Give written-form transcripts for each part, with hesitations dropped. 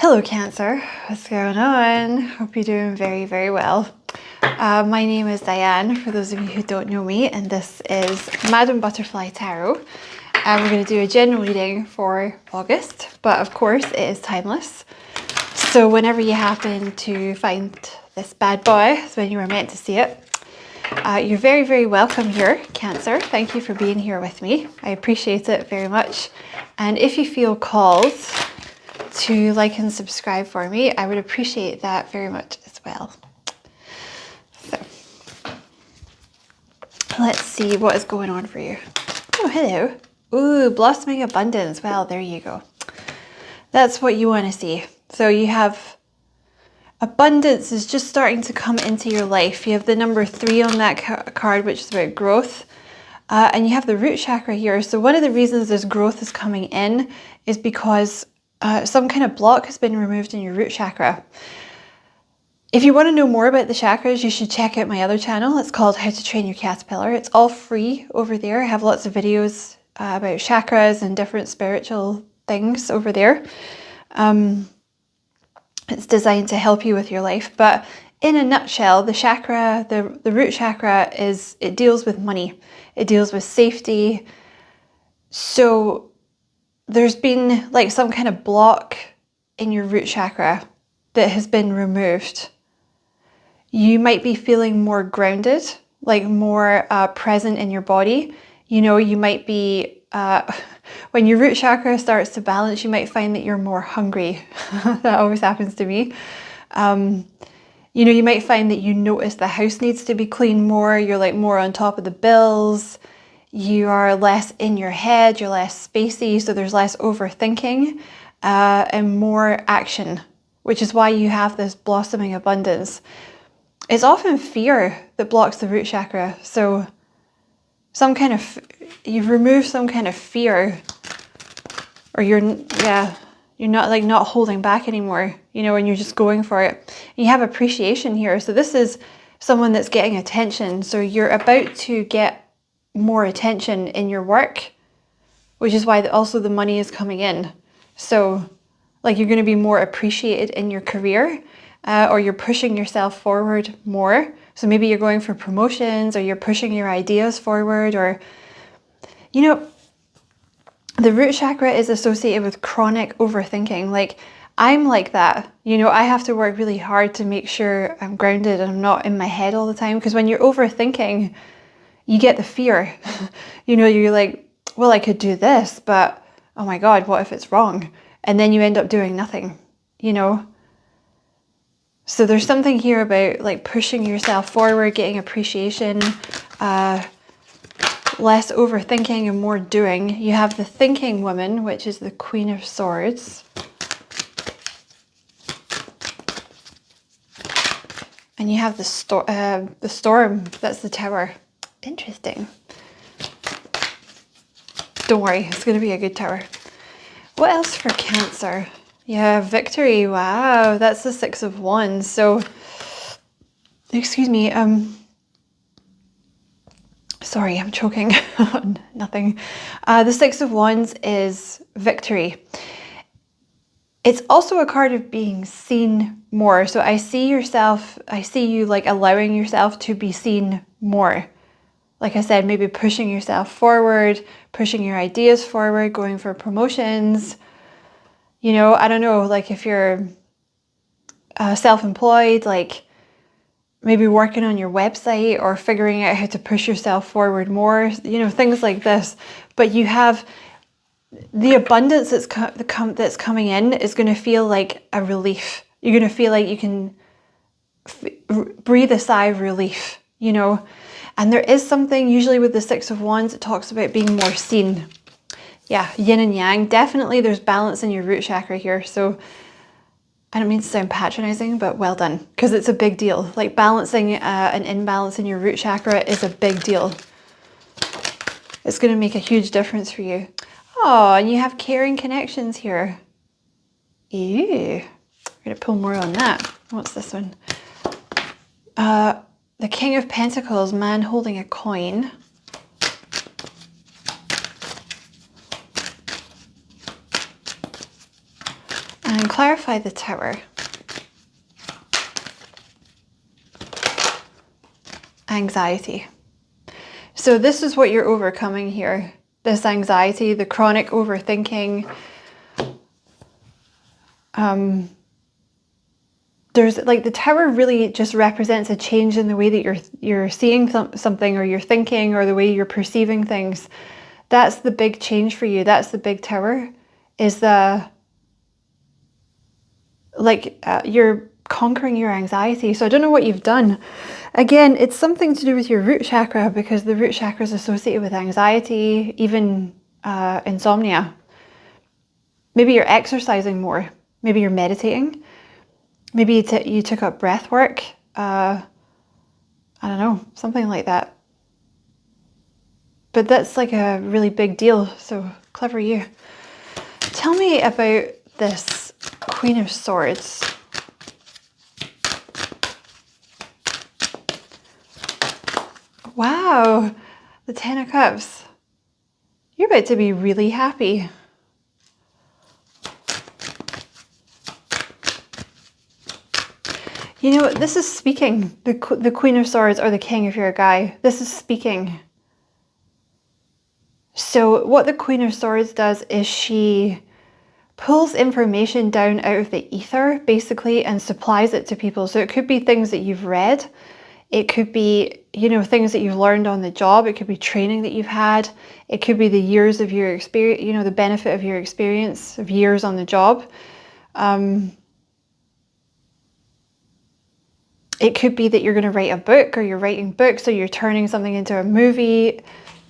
Hello Cancer, what's going on? Hope you're doing very, very well. My name is Diane, for those of you who don't know me, and this is Madam Butterfly Tarot. And we're going to do a general reading for August, but of course it is timeless. So whenever you happen to find this bad boy, it's when you were meant to see it. You're very, very welcome here, Cancer. Thank you for being here with me. I appreciate it very much. And if you feel called to like and subscribe for me, I would appreciate that very much as well. So let's see what is going on for you. Oh, hello. Ooh, blossoming abundance. Well, there you go. That's what you want to see. So you have abundance is just starting to come into your life. You have the number 3 on that card, which is about growth. And you have the root chakra here. So one of the reasons this growth is coming in is because some kind of block has been removed in your root chakra. If you want to know more about the chakras, you should check out my other channel. It's called How to Train Your Caterpillar. It's all free over there. I have lots of videos about chakras and different spiritual things over there. It's designed to help you with your life. But in a nutshell, the chakra, the root chakra, it deals with money. It deals with safety. So there's been like some kind of block in your root chakra that has been removed. You might be feeling more grounded, like more present in your body. You know, you might be, when your root chakra starts to balance, you might find that you're more hungry. That always happens to me. You know, you might find that you notice the house needs to be cleaned more. You're like more on top of the bills. You are less in your head, you're less spacey, so there's less overthinking and more action, which is why you have this blossoming abundance. It's often fear that blocks the root chakra. So you've removed some kind of fear, or you're not holding back anymore, you know, and you're just going for it. You have appreciation here. So this is someone that's getting attention. So you're about to get more attention in your work, which is why also the money is coming in. So like you're going to be more appreciated in your career, or you're pushing yourself forward more. So maybe you're going for promotions, or you're pushing your ideas forward, or, you know, the root chakra is associated with chronic overthinking. Like I'm like that, you know, I have to work really hard to make sure I'm grounded and I'm not in my head all the time. Because when you're overthinking, you get the fear. You know, you're like, well, I could do this, but oh my God, what if it's wrong? And then you end up doing nothing, you know? So there's something here about like pushing yourself forward, getting appreciation, less overthinking and more doing. You have the thinking woman, which is the Queen of Swords. And you have the storm, that's the Tower. Interesting. Don't worry, it's going to be a good tower. What else for Cancer? Yeah, victory. Wow, that's the 6 of Wands. So, excuse me. Sorry, I'm choking on nothing. The 6 of Wands is victory. It's also a card of being seen more. So I see you like allowing yourself to be seen more. Like I said, maybe pushing yourself forward, pushing your ideas forward, going for promotions. You know, I don't know, like if you're self-employed, like maybe working on your website or figuring out how to push yourself forward more, you know, things like this. But you have the abundance that's coming in is going to feel like a relief. You're going to feel like you can breathe a sigh of relief, you know. And there is something, usually with the 6 of Wands, it talks about being more seen. Yeah, yin and yang. Definitely there's balance in your root chakra here. So I don't mean to sound patronizing, but well done. Because it's a big deal. Like balancing an imbalance in your root chakra is a big deal. It's going to make a huge difference for you. Oh, and you have caring connections here. Ew. I'm going to pull more on that. What's this one? The King of Pentacles, man holding a coin. And clarify the Tower. Anxiety. So this is what you're overcoming here. This anxiety, the chronic overthinking. There's like the Tower really just represents a change in the way that you're seeing something, or you're thinking, or the way you're perceiving things. That's the big change for you. That's the big Tower, is you're conquering your anxiety. So I don't know what you've done. Again, it's something to do with your root chakra, because the root chakra is associated with anxiety, even insomnia. Maybe you're exercising more. Maybe you're meditating. Maybe you took up breath work. I don't know, something like that. But that's like a really big deal. So clever you. Tell me about this Queen of Swords. Wow, the Ten of Cups. You're about to be really happy. You know, this is speaking. The Queen of Swords, or the King if you're a guy. This is speaking. So what the Queen of Swords does is she pulls information down out of the ether, basically, and supplies it to people. So it could be things that you've read. It could be, you know, things that you've learned on the job. It could be training that you've had. It could be the years of your experience, you know, the benefit of your experience of years on the job. It could be that you're going to write a book, or you're writing books, or you're turning something into a movie. It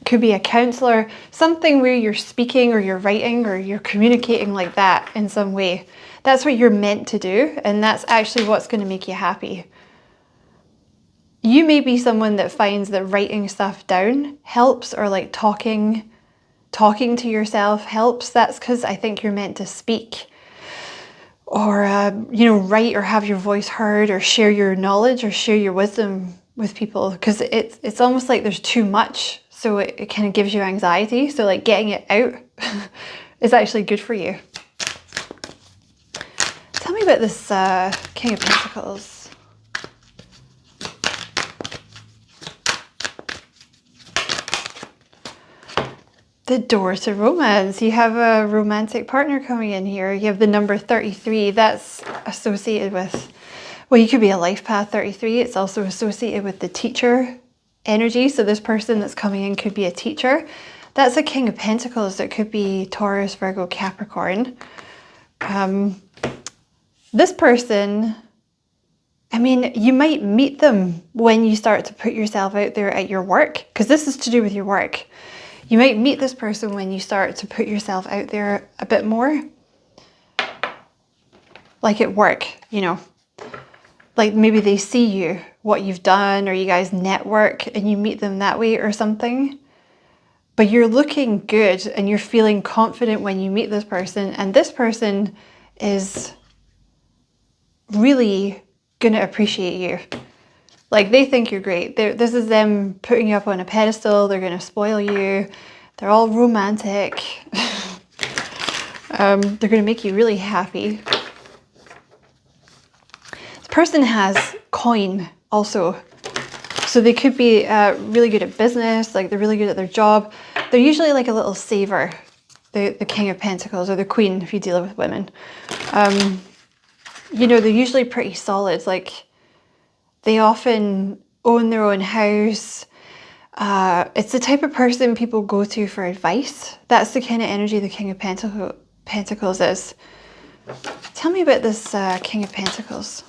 could be a counselor, something where you're speaking, or you're writing, or you're communicating like that in some way. That's what you're meant to do, and that's actually what's going to make you happy. You may be someone that finds that writing stuff down helps, or like talking to yourself helps. That's because I think you're meant to speak, or you know, write, or have your voice heard, or share your knowledge, or share your wisdom with people, because it's almost like there's too much, so it kind of gives you anxiety. So like getting it out is actually good for you. Tell me about this King of Pentacles. The door to romance. You have a romantic partner coming in here. You have the number 33. That's associated with, well, you could be a life path 33. It's also associated with the teacher energy. So this person that's coming in could be a teacher. That's a King of Pentacles. It could be Taurus, Virgo, Capricorn. This person, I mean, you might meet them when you start to put yourself out there at your work, because this is to do with your work. You might meet this person when you start to put yourself out there a bit more. Like at work, you know. Like maybe they see you, what you've done, or you guys network and you meet them that way or something. But you're looking good and you're feeling confident when you meet this person. And this person is really going to appreciate you. Like they think you're great. This is them putting you up on a pedestal. They're going to spoil you. They're all romantic. They're going to make you really happy. This person has coin also. So they could be really good at business. Like they're really good at their job. They're usually like a little saver. The King of Pentacles, or the Queen if you deal with women. You know, they're usually pretty solid. Like they often own their own house. It's the type of person people go to for advice. That's the kind of energy the King of Pentacles is. Tell me about this King of Pentacles.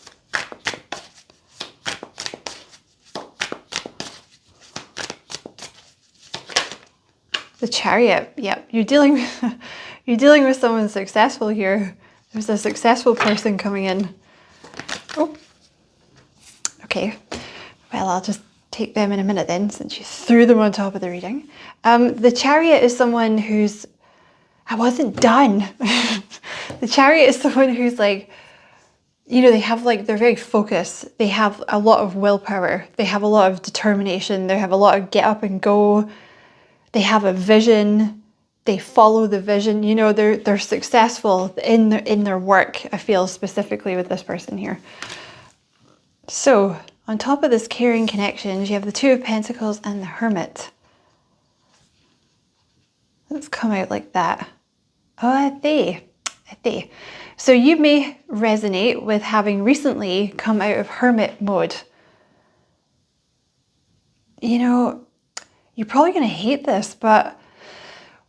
The Chariot. Yep, you're dealing with someone successful here. There's a successful person coming in. Oh. Okay, well, I'll just take them in a minute then, since you threw them on top of the reading. The Chariot is someone who's... I wasn't done. The Chariot is someone who's like, you know, they're very focused. They have a lot of willpower. They have a lot of determination. They have a lot of get up and go. They have a vision. they follow the vision. You know, they're successful in their work. I feel specifically with this person here. So on top of this caring connections, you have the Two of Pentacles and the Hermit. Let's come out like that. Oh, they. So you may resonate with having recently come out of hermit mode. You know, you're probably going to hate this, but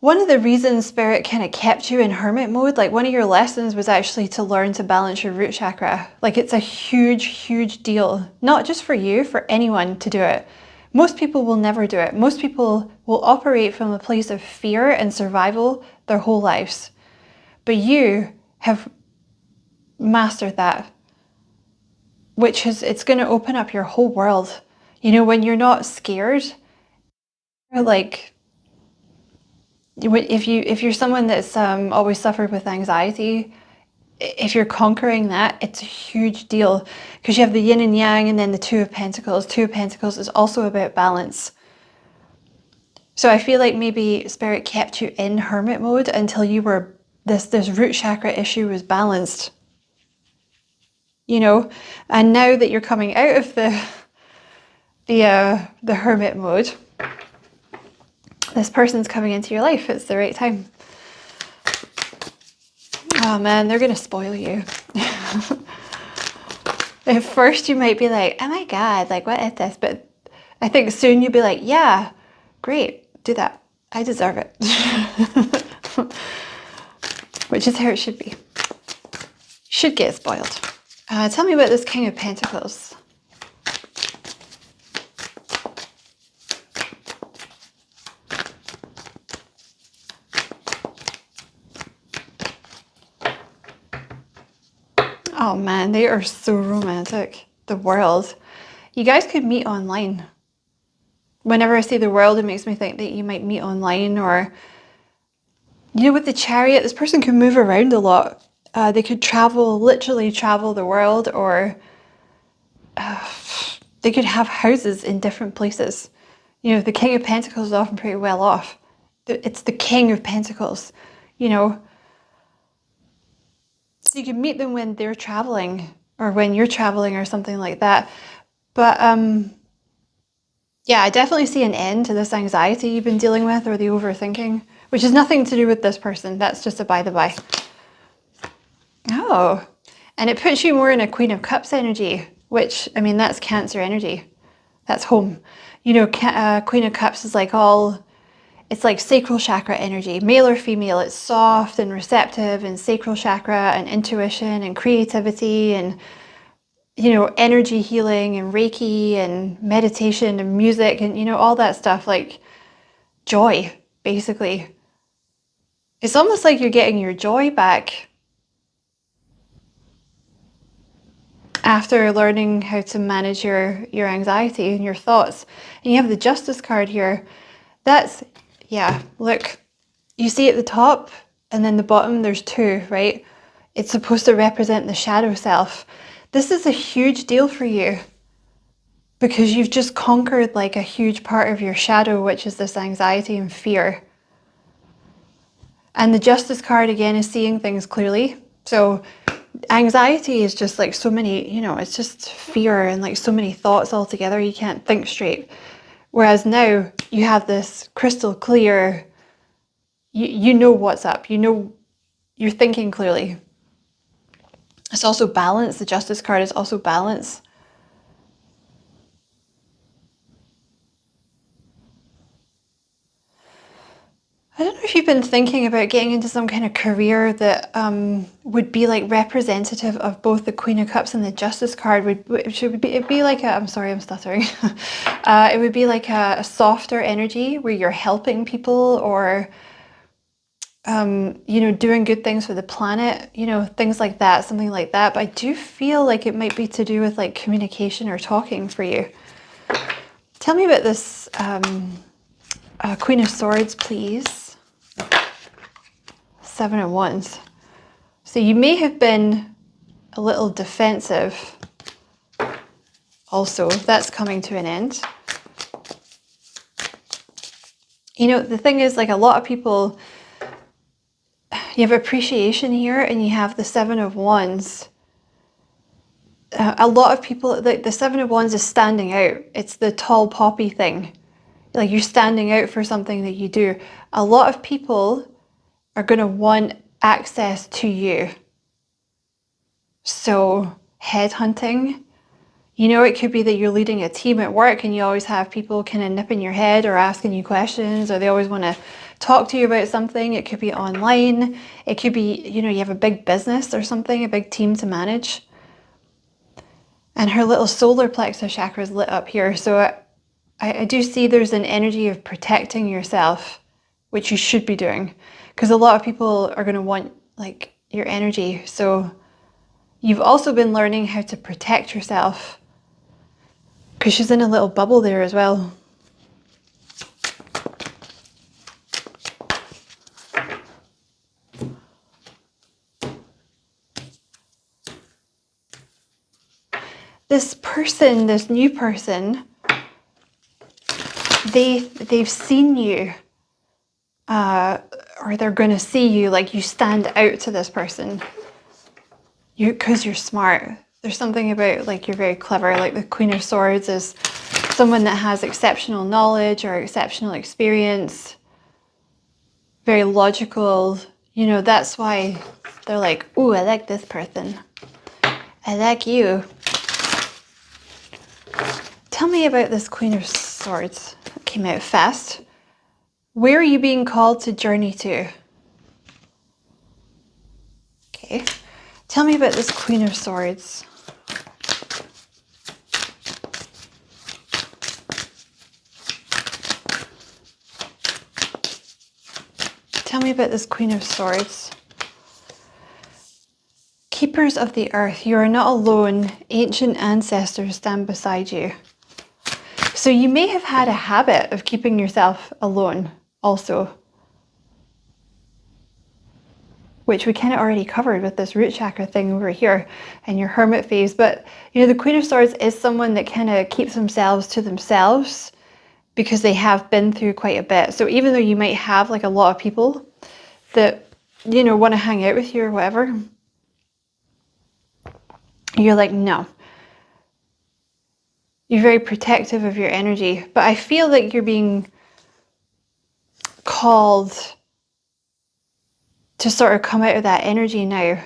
one of the reasons Spirit kind of kept you in hermit mode, like one of your lessons was actually to learn to balance your root chakra. Like it's a huge, huge deal, not just for you, for anyone to do it. Most people will never do it. Most people will operate from a place of fear and survival their whole lives. But you have mastered that, which is, it's going to open up your whole world. You know, when you're not scared, like, if you're someone that's always suffered with anxiety, if you're conquering that, it's a huge deal, because you have the yin and yang, and then the Two of Pentacles. Two of Pentacles is also about balance. So I feel like maybe Spirit kept you in hermit mode until you were, this root chakra issue was balanced. You know, and now that you're coming out of the hermit mode, this person's coming into your life. It's the right time. Oh man, they're gonna spoil you. At first you might be like, oh my God, like what is this? But I think soon you'll be like, yeah, great, do that. I deserve it. Which is how it should be. Should get spoiled. Tell me about this King of Pentacles. Oh man, they are so romantic. The world. You guys could meet online. Whenever I say the world, it makes me think that you might meet online, or, you know, with the Chariot, this person can move around a lot. They could travel, literally travel the world, or they could have houses in different places. You know, the King of Pentacles is often pretty well off. It's the King of Pentacles, you know. So you can meet them when they're traveling, or when you're traveling, or something like that. But yeah, I definitely see an end to this anxiety you've been dealing with, or the overthinking, which has nothing to do with this person. That's just a by the by. Oh, and it puts you more in a Queen of Cups energy, which, I mean, that's Cancer energy. That's home. You know, Queen of Cups is like all, it's like sacral chakra energy, male or female. It's soft and receptive, and sacral chakra and intuition and creativity, and, you know, energy healing and Reiki and meditation and music and, you know, all that stuff, like joy, basically. It's almost like you're getting your joy back after learning how to manage your anxiety and your thoughts. And you have the Justice card here. That's, yeah, look, you see at the top and then the bottom, there's two, right? It's supposed to represent the shadow self. This is a huge deal for you, because you've just conquered like a huge part of your shadow, which is this anxiety and fear. And the Justice card again is seeing things clearly. So anxiety is just like so many, you know, it's just fear and like so many thoughts all together. You can't think straight. Whereas now you have this crystal clear, you know what's up, you know, you're thinking clearly. It's also balance. The Justice card is also balance. I don't know if you've been thinking about getting into some kind of career that would be like representative of both the Queen of Cups and the Justice card. It'd be like a, I'm sorry, I'm stuttering. It would be like a softer energy where you're helping people, or, you know, doing good things for the planet, you know, things like that, something like that. But I do feel like it might be to do with like communication or talking for you. Tell me about this Queen of Swords, please. Seven of Wands. So you may have been a little defensive also. That's coming to an end. You know, the thing is, like, a lot of people You have appreciation here, and you have the Seven of Wands. A lot of people, like the Seven of Wands is standing out. It's the tall poppy thing. Like you're standing out for something that you do. A lot of people are going to want access to you. So headhunting, you know, it could be that you're leading a team at work and you always have people kind of nipping your head or asking you questions, or they always want to talk to you about something. It could be online. It could be, you know, you have a big business or something, a big team to manage. And her little solar plexus chakra is lit up here. So I do see there's an energy of protecting yourself, which you should be doing, because a lot of people are going to want like your energy. So you've also been learning how to protect yourself, because she's in a little bubble there as well. This person, this new person, they've seen you, or they're going to see you, like you stand out to this person. Because you're smart. There's something about like you're very clever. Like the Queen of Swords is someone that has exceptional knowledge or exceptional experience. Very logical. You know, that's why they're like, ooh, I like this person. I like you. Tell me about this Queen of Swords. That came out fast. Where are you being called to journey to? Okay. Tell me about this Queen of Swords. Tell me about this Queen of Swords. Keepers of the earth, you are not alone. Ancient ancestors stand beside you. So you may have had a habit of keeping yourself alone also, which we kind of already covered with this root chakra thing over here and your hermit phase. But you know, the Queen of Swords is someone that kind of keeps themselves to themselves because they have been through quite a bit. So even though you might have like a lot of people that, you know, want to hang out with you or whatever, you're like, no. You're very protective of your energy. But I feel like you're being called to sort of come out of that energy now.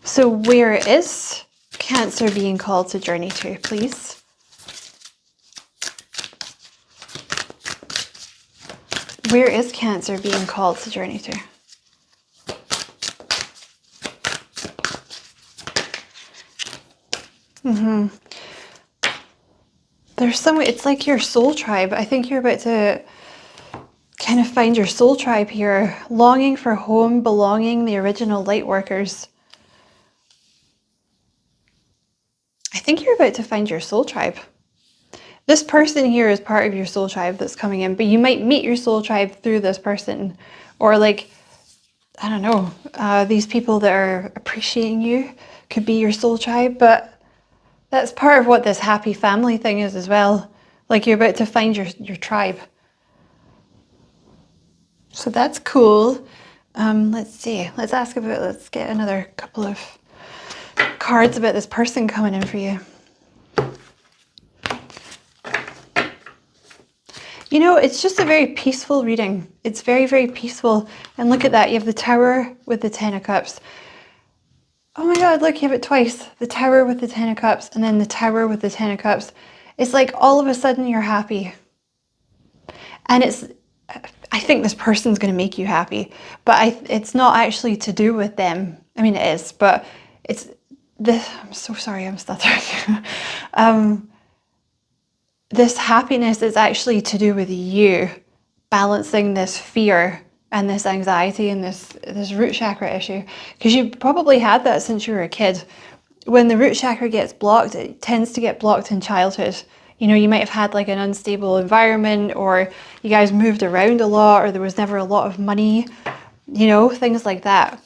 So where is Cancer being called to journey to, please? Where is Cancer being called to journey to? There's somewhere, it's like your soul tribe. I think you're about to kind of find your soul tribe here. Longing for home, belonging, the original light workers. I think you're about to find your soul tribe. This person here is part of your soul tribe that's coming in, but you might meet your soul tribe through this person. Or like, I don't know, these people that are appreciating you could be your soul tribe, but that's part of what this happy family thing is as well. Like you're about to find your tribe. So that's cool. Let's see. Let's get another couple of cards about this person coming in for you. You know, it's just a very peaceful reading. It's very, very peaceful. And look at that. You have the Tower with the Ten of Cups. Oh my God, look, you have it twice. The Tower with the Ten of Cups and then the Tower with the Ten of Cups. It's like all of a sudden you're happy. And I think this person's going to make you happy, but it's not actually to do with them. I mean, it is, but it's this. I'm so sorry, I'm stuttering. This happiness is actually to do with you balancing this fear and this anxiety and this root chakra issue, because you probably had that since you were a kid. When the root chakra gets blocked, it tends to get blocked in childhood. You know, you might have had like an unstable environment, or you guys moved around a lot, or there was never a lot of money, you know, things like that.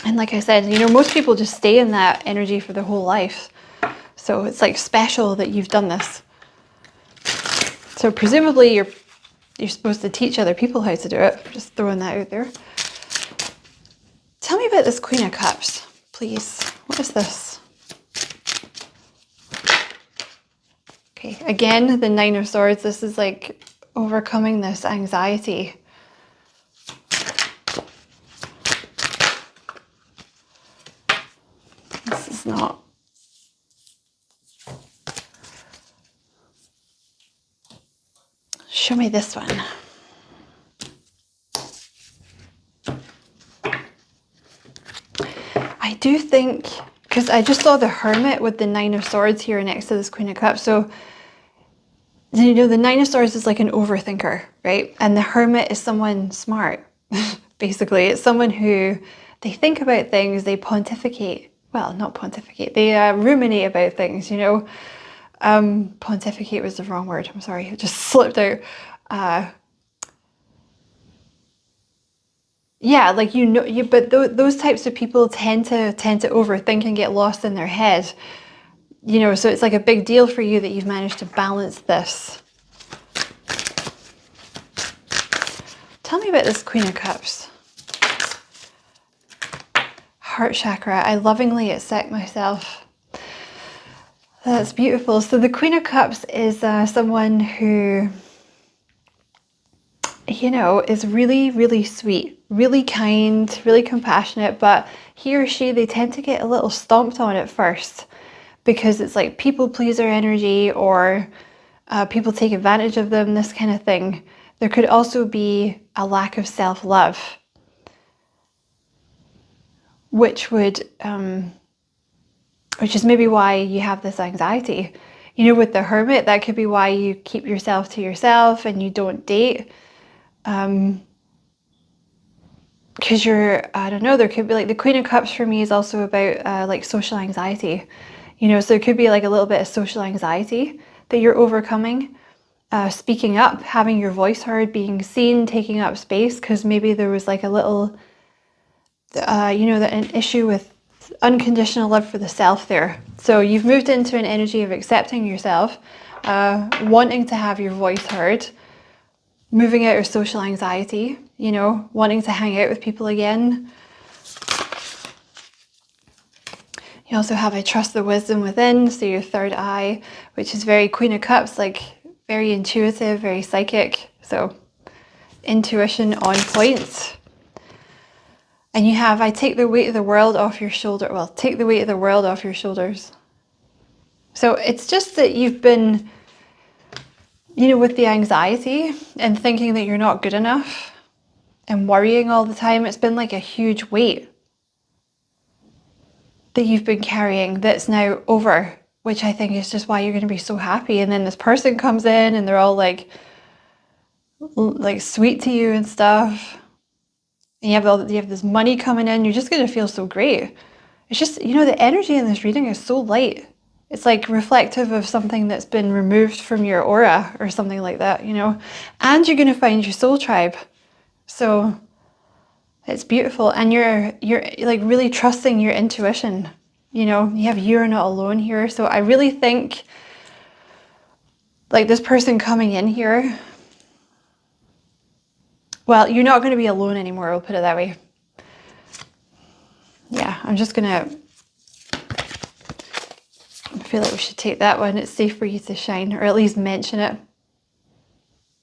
And like I said, you know, most people just stay in that energy for their whole life. So it's like special that you've done this. So presumably you're supposed to teach other people how to do it. Just throwing that out there. Tell me about this Queen of Cups, please. What is this? Okay, again, the Nine of Swords. This is like overcoming this anxiety. This is not. Show me this one. I do think, because I just saw the Hermit with the Nine of Swords here next to this Queen of Cups. So, you know, the Nine of Swords is like an overthinker, right? And the Hermit is someone smart, basically. It's someone who, they think about things, they pontificate. Well, not pontificate. They ruminate about things, you know. Pontificate was the wrong word. I'm sorry. It just slipped out. Yeah, like, you know, but those types of people tend to overthink and get lost in their head, you know. So it's like a big deal for you that you've managed to balance this. Tell me about this Queen of Cups. Heart chakra. I lovingly accept myself. That's beautiful. So the Queen of Cups is someone who, you know, is really, really sweet, really kind, really compassionate, but he or she, they tend to get a little stomped on at first because it's like people pleaser energy, or people take advantage of them, this kind of thing. There could also be a lack of self-love, which is maybe why you have this anxiety. You know, with the Hermit, that could be why you keep yourself to yourself and you don't date. Because I don't know, there could be like the Queen of Cups for me is also about like social anxiety, you know, so there could be like a little bit of social anxiety that you're overcoming, speaking up, having your voice heard, being seen, taking up space, because maybe there was like a little, you know, an issue with unconditional love for the self there. So you've moved into an energy of accepting yourself, wanting to have your voice heard, moving out of social anxiety, you know, wanting to hang out with people again. You also have I trust the wisdom within, so your third eye, which is very Queen of Cups, like very intuitive, very psychic. So intuition on point. And you have I take the weight of the world off your shoulder. Well, take the weight of the world off your shoulders. So it's just that you've been, you know, with the anxiety and thinking that you're not good enough and worrying all the time, it's been like a huge weight that you've been carrying that's now over, which I think is just why you're going to be so happy. And then this person comes in and they're all like sweet to you and stuff. And you have this money coming in, you're just going to feel so great. It's just, you know, the energy in this reading is so light. It's like reflective of something that's been removed from your aura or something like that, you know. And you're going to find your soul tribe. So it's beautiful. And you're like really trusting your intuition. You know, you have you're not alone here. So I really think like this person coming in here, well, you're not going to be alone anymore, I'll put it that way. Yeah, I'm just going to, I feel like we should take that one. It's safe for you to shine, or at least mention it.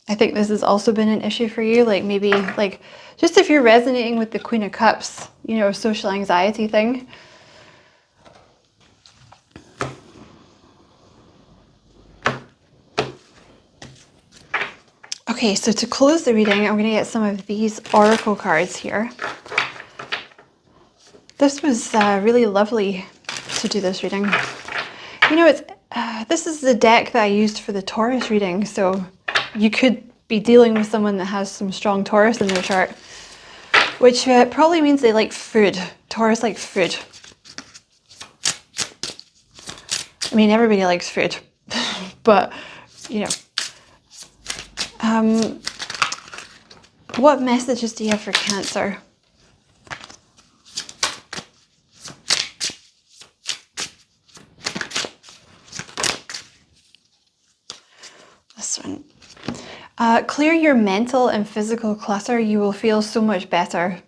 I think this has also been an issue for you, like maybe like just if you're resonating with the Queen of Cups, you know, social anxiety thing. Okay, so to close the reading, I'm going to get some of these oracle cards here. This was really lovely to do this reading. You know, this is the deck that I used for the Taurus reading, so you could be dealing with someone that has some strong Taurus in their chart, which probably means they like food. Taurus like food. I mean, everybody likes food, but, you know. What messages do you have for Cancer? This one. Clear your mental and physical clutter. You will feel so much better.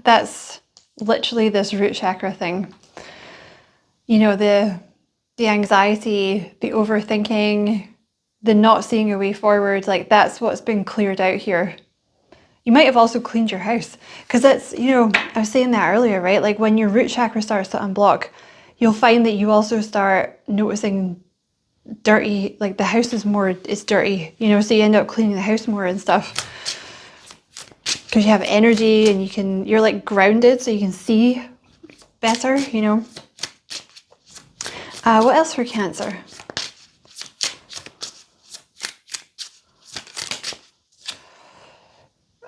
That's literally this root chakra thing. You know, the anxiety, the overthinking, the not seeing a way forward, like that's what's been cleared out here. You might have also cleaned your house, because that's, you know, I was saying that earlier, right? Like when your root chakra starts to unblock, you'll find that you also start noticing dirty, like the house is dirty, you know, so you end up cleaning the house more and stuff. Because you have energy and you're like grounded, so you can see better, you know. What else for Cancer?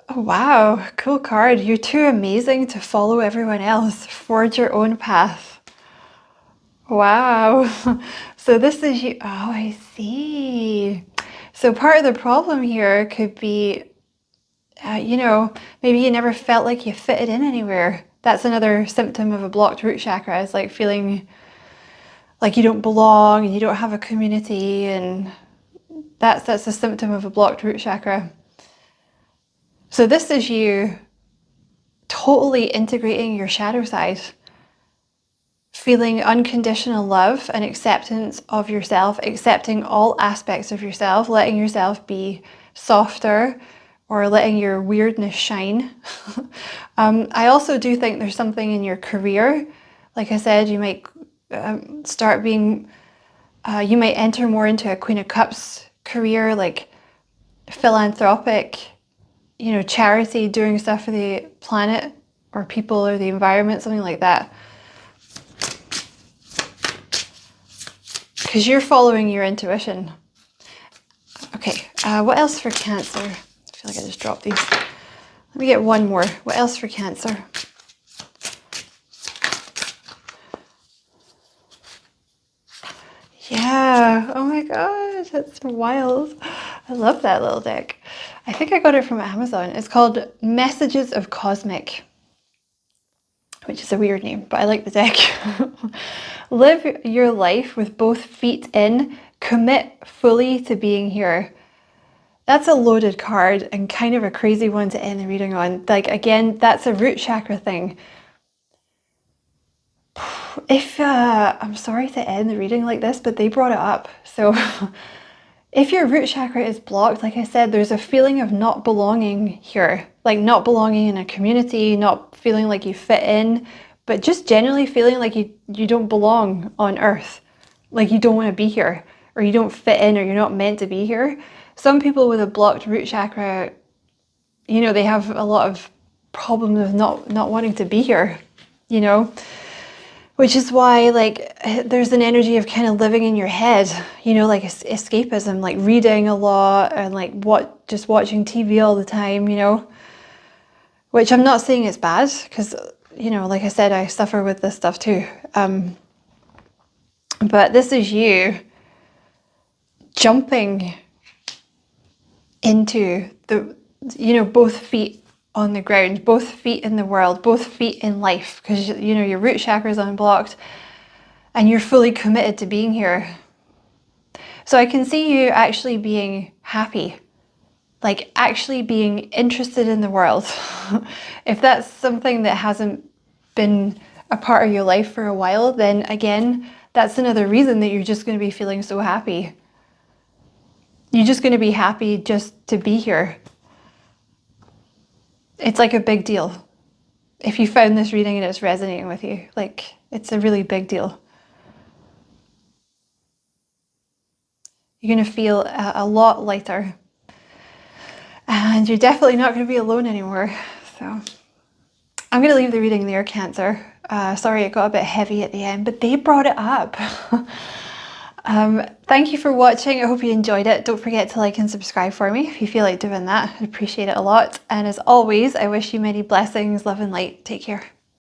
Oh, wow, cool card. You're too amazing to follow everyone else. Forge your own path. Wow. So this is you. Oh, I see. So part of the problem here could be, you know, maybe you never felt like you fitted in anywhere. That's another symptom of a blocked root chakra, is like feeling like you don't belong and you don't have a community, and that's a symptom of a blocked root chakra. So this is you totally integrating your shadow side, feeling unconditional love and acceptance of yourself, accepting all aspects of yourself, letting yourself be softer or letting your weirdness shine. I also do think there's something in your career. Like I said, you might start being, you might enter more into a Queen of Cups career, like philanthropic, you know, charity, doing stuff for the planet or people or the environment, something like that. Because you're following your intuition. Okay, what else for Cancer? I feel like I just dropped these. Let me get one more. What else for Cancer? Yeah, oh my god, that's wild. I love that little deck. I think I got it from Amazon. It's called Messages of Cosmic, which is a weird name, but I like the deck. Live your life with both feet in, commit fully to being here. That's a loaded card and kind of a crazy one to end the reading on. Like, again, that's a root chakra thing. If, I'm sorry to end the reading like this, but they brought it up. So if your root chakra is blocked, like I said, there's a feeling of not belonging here, like not belonging in a community, not feeling like you fit in, but just generally feeling like you don't belong on earth, like you don't want to be here, or you don't fit in, or you're not meant to be here. Some people with a blocked root chakra, you know, they have a lot of problems with not wanting to be here, you know. Which is why, like, there's an energy of kind of living in your head, you know, like escapism, like reading a lot and like just watching TV all the time, you know. Which I'm not saying it's bad, because, you know, like I said, I suffer with this stuff too. But this is you jumping into the, you know, both feet on the ground, both feet in the world, both feet in life, because, you know, your root chakra is unblocked and you're fully committed to being here. So I can see you actually being happy, like actually being interested in the world. If that's something that hasn't been a part of your life for a while, then again, that's another reason that you're just going to be feeling so happy. You're just going to be happy just to be here. It's like a big deal. If you found this reading and it's resonating with you, like, it's a really big deal. You're going to feel a lot lighter. And you're definitely not going to be alone anymore. So I'm going to leave the reading there, Cancer. Sorry it got a bit heavy at the end, but they brought it up. Thank you for watching. I hope you enjoyed it. Don't forget to like and subscribe for me if you feel like doing that. I'd appreciate it a lot. And as always, I wish you many blessings, love and light. Take care.